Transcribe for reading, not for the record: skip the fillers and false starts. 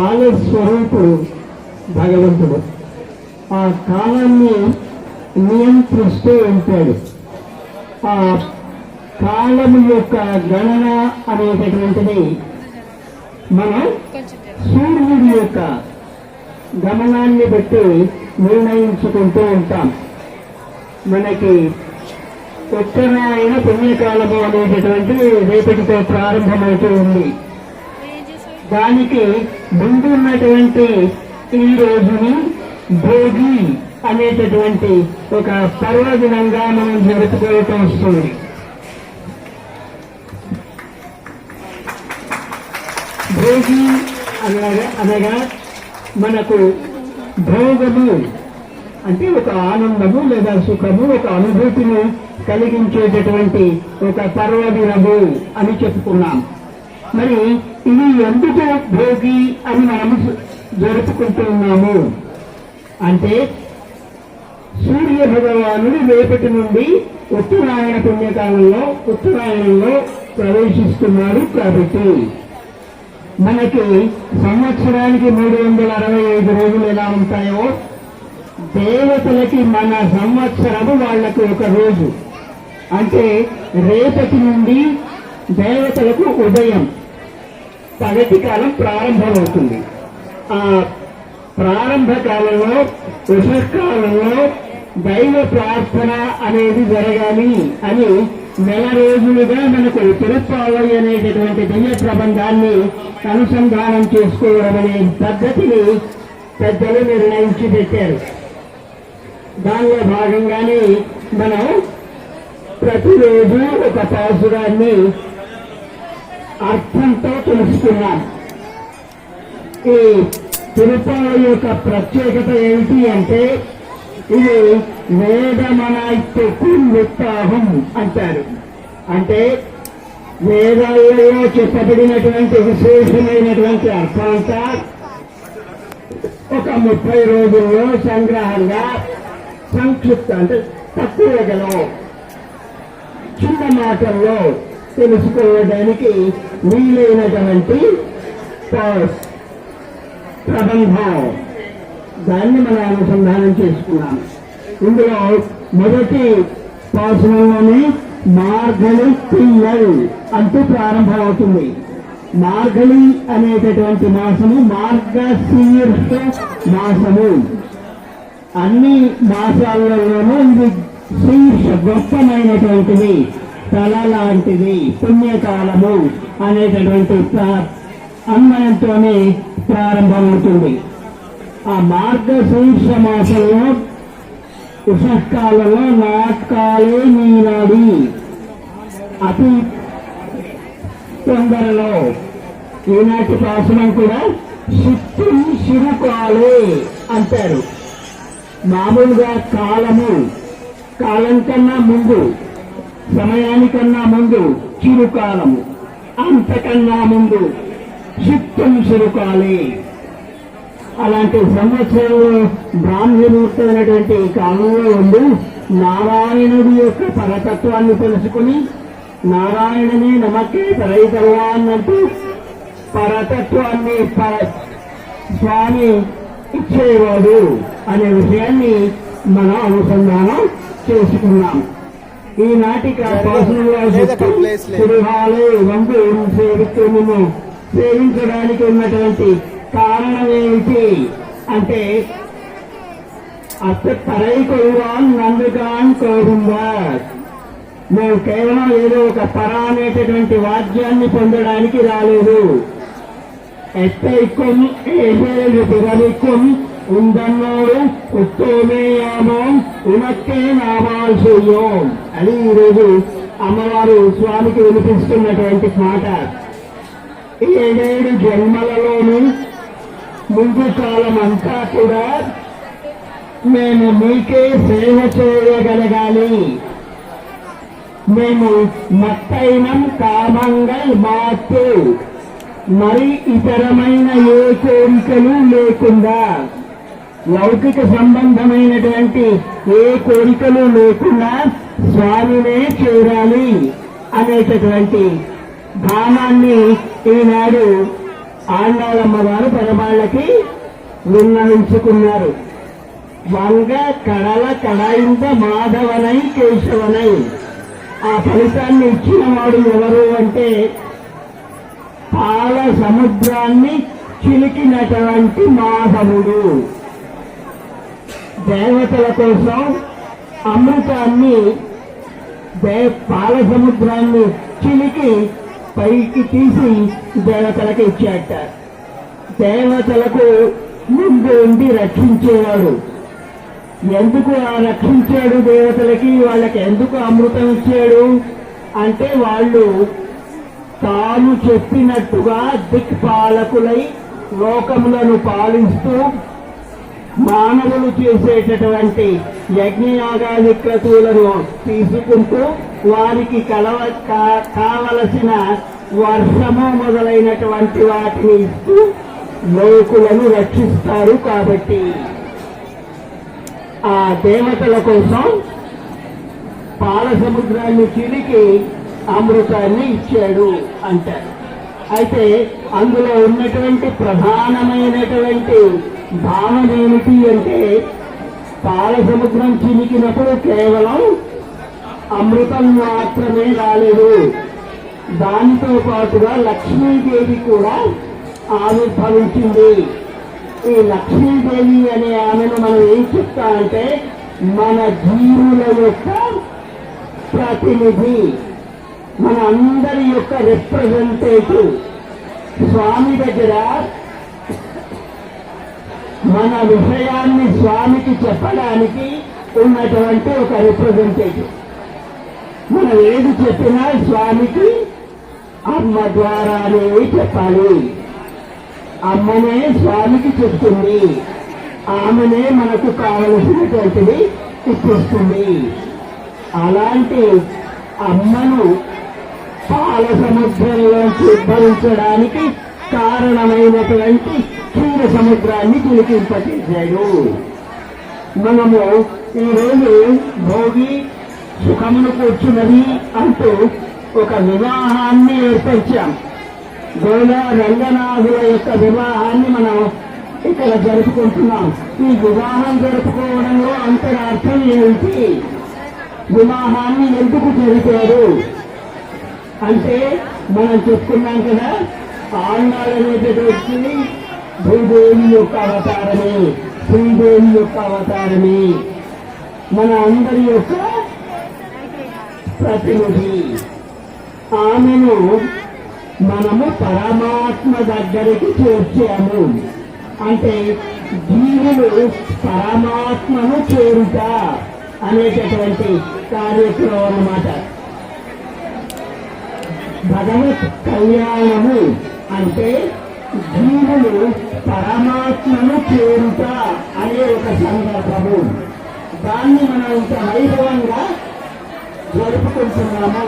కాలస్వరూపుడు భగవంతుడు. ఆ కాలాన్ని నియంత్రిస్తూ ఉంటాడు. ఆ కాలము యొక్క గణన అనేటటువంటిది మనం సూర్యుడి యొక్క గమనాన్ని బట్టి నిర్ణయించుకుంటూ ఉంటాం. మనకి ఉత్తరాయణ పుణ్యకాలము అనేటటువంటిది రేపటితో ప్రారంభమవుతూ ఉంది. దానికి ముందున్నటువంటి ఈ రోజుని భోగి అనేటటువంటి ఒక పర్వదినంగా మనం జరుపుకోవటం వస్తుంది. భోగి అనగా మనకు భోగము అంటే ఒక ఆనందము లేదా సుఖము, ఒక అనుభూతిని కలిగించేటటువంటి ఒక పర్వదినము అని చెప్పుకున్నాం. మరి ఇది ఎందుకు భోగి అని మనము జరుపుకుంటున్నాము అంటే, సూర్య భగవానుడు రేపటి నుండి ఉత్తరాయణంలో ప్రవేశిస్తున్నాడు. కాబట్టి మనకి సంవత్సరానికి 365 రోజులు ఎలా ఉంటాయో, దేవతలకి మన సంవత్సరము వాళ్లకు ఒక రోజు. అంటే రేపటి నుండి దేవతలకు ఉదయం పగటి కాలం ప్రారంభమవుతుంది. ఆ ప్రారంభ కాలంలో, ఉషకాలంలో దైవ ప్రార్థన అనేది జరగాలి అని నెల రోజులుగా మనకు తిరుప్పావై అనేటటువంటి దివ్య ప్రబంధాన్ని అనుసంధానం చేసుకోవడం అనే పద్ధతిని పెద్దలు నిర్ణయించి పెట్టారు. దానిలో భాగంగానే మనం ప్రతిరోజు ఒక పాసురాన్ని అర్థంతో తెలుసుకున్నాం. ఈ తిరుపతి యొక్క ప్రత్యేకత ఏమిటి అంటే, ఇది వేదమనాయిత్తుకు ఉత్సాహం అంటారు. అంటే వేదాలలో చెప్పబడినటువంటి విశేషమైనటువంటి అర్థమంతా ఒక 30 రోజుల్లో సంగ్రహంగా సంక్షిప్త అంటే తక్కువలో చిన్న మాటల్లో తెలుసుకోవడానికి వీలైనటువంటి ప్రబంధం, దాన్ని మనం అనుసంధానం చేసుకున్నాం. ఇందులో మొదటి పాసనంలోనే మార్గళి పిల్లలు అంటూ ప్రారంభమవుతుంది. మార్గళి అనేటటువంటి మాసము మార్గశీర్ష మాసము. అన్ని మాసాలలోనూ ఇది శీర్ష గొప్పమైనటువంటిది, తల లాంటిది, పుణ్యకాలము అనేటటువంటి అన్వయంతోనే ప్రారంభమవుతుంది. ఆ మార్గశీర్ష మాసంలో ఉషకాలంలో నాటకాలే నీనాడి అతి తొందరలో ఈనాటి శాసనం కూడా శక్తి శిరుకాలే అంటారు. మామూలుగా కాలం కన్నా ముందు, సమయానికన్నా ముందు చిరుకాలము, అంతకన్నా ముందు చిత్తం చిరుకాలే. అలాంటి సంవత్సరంలో బ్రాహ్మణుడైనటువంటి కాలంలో ఉండి నారాయణుడి యొక్క పరతత్వాన్ని తెలుసుకుని, నారాయణనే నమకే పరైతరువాన్నంటూ పరతత్వాన్ని స్వామి ఇచ్చేవాడు అనే విషయాన్ని మనం అనుసంధానం చేసుకున్నాం. ఈనాటి సురుహాలు వంగు సేవించడానికి ఉన్నటువంటి కారణం ఏమిటి అంటే, అత్త పరై కొడువాన్ నందుగాన్ కోరుందా, మేము కేవలం ఏదో ఒక పర అనేటటువంటి వాద్యాన్ని పొందడానికి రాలేదు. ఎత్తైక్యం ఏసేది పిరవిక్యం ఉందన్నోడు ఉత్తోమేయామం ఉనక్కే నామాల్సూయం అని ఈరోజు అమ్మవారు స్వామికి వినిపిస్తున్నటువంటి మాట. 7 జన్మలలోనూ ముందు కాలం అంతా కూడా మేము మీకే సేవ చేయగలగాలి, మేము మత్తైనం కామంగల్ మాతు, మరి ఇతరమైన ఏ కోరికలు లేకుండా, లౌకిక సంబంధమైనటువంటి ఏ కోరికలు లేకుండా స్వామినే చేరాలి అనేటటువంటి భావాన్ని ఈనాడు ఆండాళమ్మ గారు పెదవాళ్ళకి విన్నవించుకున్నారు. వంగ కడల కడాయింద మాధవనై కేశవనై. ఆ ఫలితాన్ని ఇచ్చిన వాడు ఎవరు అంటే పాల సముద్రాన్ని చిలికినటువంటి మాధవుడు. దేవతల కోసం అమృతాన్ని పాల సముద్రాన్ని చిలికి పైకి తీసి దేవతలకు ఇచ్చాట. దేవతలకు ముందు ఉండి రక్షించేవాడు. ఎందుకు రక్షించాడు దేవతలకి? వాళ్ళకి ఎందుకు అమృతం ఇచ్చాడు అంటే వాళ్ళు తాను చెప్పినట్టుగా దిక్పాలకులై లోకములను పాలిస్తూ మానవులు చేసేటటువంటి యజ్ఞయాగాది క్రతువులను తీసుకుంటూ వారికి కావలసిన వర్షము మొదలైనటువంటి వాటిని ఇస్తూ లోకులను రక్షిస్తారు. కాబట్టి ఆ దేవతల కోసం పాల సముద్రాన్ని చిలికి అమృతాన్ని ఇచ్చాడు అంటారు. అయితే అందులో ఉన్నటువంటి ప్రధానమైనటువంటి భావన ఏమిటి అంటే పాల సముద్రం చిలికినప్పుడు కేవలం అమృతం మాత్రమే రాలేదు, దానితో పాటుగా లక్ష్మీదేవి కూడా ఆవిర్భవించింది. ఈ లక్ష్మీదేవి అనే ఆమెను మనం ఏం చెప్తామంటే మన జీవుల యొక్క ప్రతినిధి, మన అందరి యొక్క రిప్రజెంటేటివ్. స్వామి దగ్గర మన విషయాన్ని స్వామికి చెప్పడానికి ఉన్నటువంటి ఒక రిప్రజెంటేటివ్. మనం ఏది చెప్పినా స్వామికి అమ్మ ద్వారానే చెప్పాలి. అమ్మనే స్వామికి చెప్తుంది, ఆమెనే మనకు కావలసినటువంటిది ఇప్పిస్తుంది. అలాంటి అమ్మను పాల సముద్రంలోంచి ఉద్భవించడానికి కారణమైనటువంటి క్షీర సముద్రాన్ని చిలికింపచేశాడు. మనము ఈరోజు భోగి సుఖమును కూర్చున్నది అంటూ ఒక వివాహాన్ని ఏర్పరిచాం. గోళ రంగనాథుల యొక్క వివాహాన్ని మనం ఇక్కడ జరుపుకుంటున్నాం. ఈ వివాహం జరుపుకోవడంలో అంతరార్థం ఏమిటి? వివాహాన్ని ఎందుకు జరిపారు అంటే మనం చెప్పుకున్నాం కదా, ఆండాళనేటటువంటి భూదేవి యొక్క అవతారమే, శ్రీదేవి యొక్క అవతారమే, మన అందరి యొక్క ప్రతినిధి. ఆమెను మనము పరమాత్మ దగ్గరికి చేర్చాము. అంటే జీవులు పరమాత్మను చేరుట అనేటటువంటి కార్యక్రమం అన్నమాట. భగవత్ కళ్యాణము అంటే జీవులు పరమాత్మను చేరుట అనే ఒక సందర్భము. దాన్ని మనం ఇంత వైభవంగా జరుపుకుంటున్నాము.